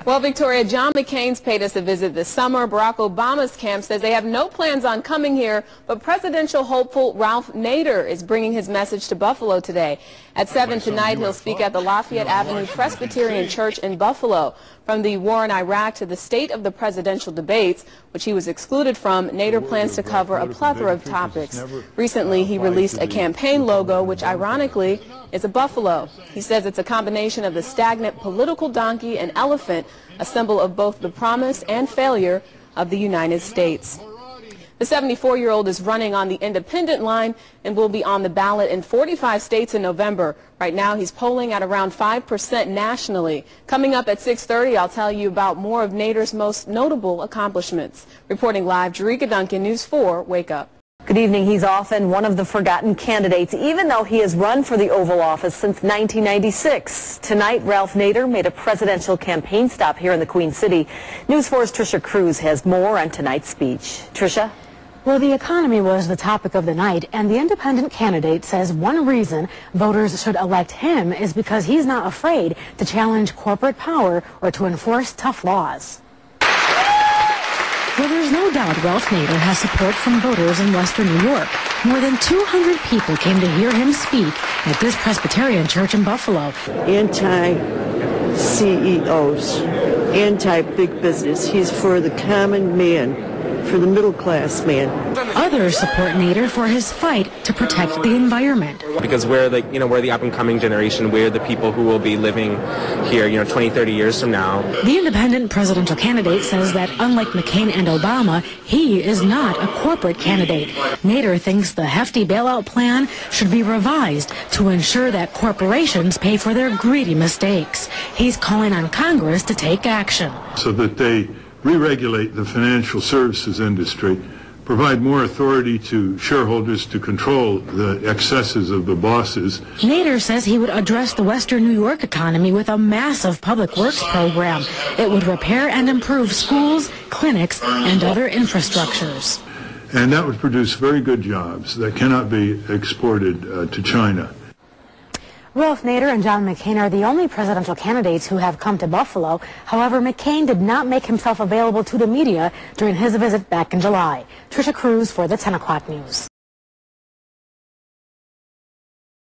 Well, Victoria, John McCain's paid us a visit this summer. Barack Obama's camp says they have no plans on coming here, but presidential hopeful Ralph Nader is bringing his message to Buffalo today. At 7 tonight, he'll speak at the Lafayette Avenue Presbyterian Church in Buffalo. From the war in Iraq to the state of the presidential debates, which he was excluded from, Nader plans to cover a plethora of topics. Recently, he released a campaign logo, which ironically is a buffalo. He says it's a combination of the stagnant political donkey and elephant, a symbol of both the promise and failure of the United States. The 74-year-old is running on the independent line and will be on the ballot in 45 states in November. Right now, he's polling at around 5% nationally. Coming up at 6:30, I'll tell you about more of Nader's most notable accomplishments. Reporting live, Jerika Duncan, News 4, Wake Up. Good evening. He's often one of the forgotten candidates, even though he has run for the Oval Office since 1996. Tonight, Ralph Nader made a presidential campaign stop here in the Queen City. News 4's Tricia Cruz has more on tonight's speech. Tricia? Well, the economy was the topic of the night, and the independent candidate says one reason voters should elect him is because he's not afraid to challenge corporate power or to enforce tough laws. Well, there's no doubt Ralph Nader has support from voters in Western New York. More than 200 people came to hear him speak at this Presbyterian church in Buffalo. Anti-CEOs, anti-big business. He's for the common man, for the middle-class man. Others support Nader for his fight to protect the environment. Because we're the up-and-coming generation. We're the people who will be living here, 20, 30 years from now. The independent presidential candidate says that unlike McCain and Obama, he is not a corporate candidate. Nader thinks the hefty bailout plan should be revised to ensure that corporations pay for their greedy mistakes. He's calling on Congress to take action. So that they re-regulate the financial services industry, provide more authority to shareholders to control the excesses of the bosses. Nader says he would address the Western New York economy with a massive public works program. It would repair and improve schools, clinics, and other infrastructures. And that would produce very good jobs that cannot be exported to China. Ralph Nader and John McCain are the only presidential candidates who have come to Buffalo. However, McCain did not make himself available to the media during his visit back in July. Tricia Cruz for the 10 o'clock news.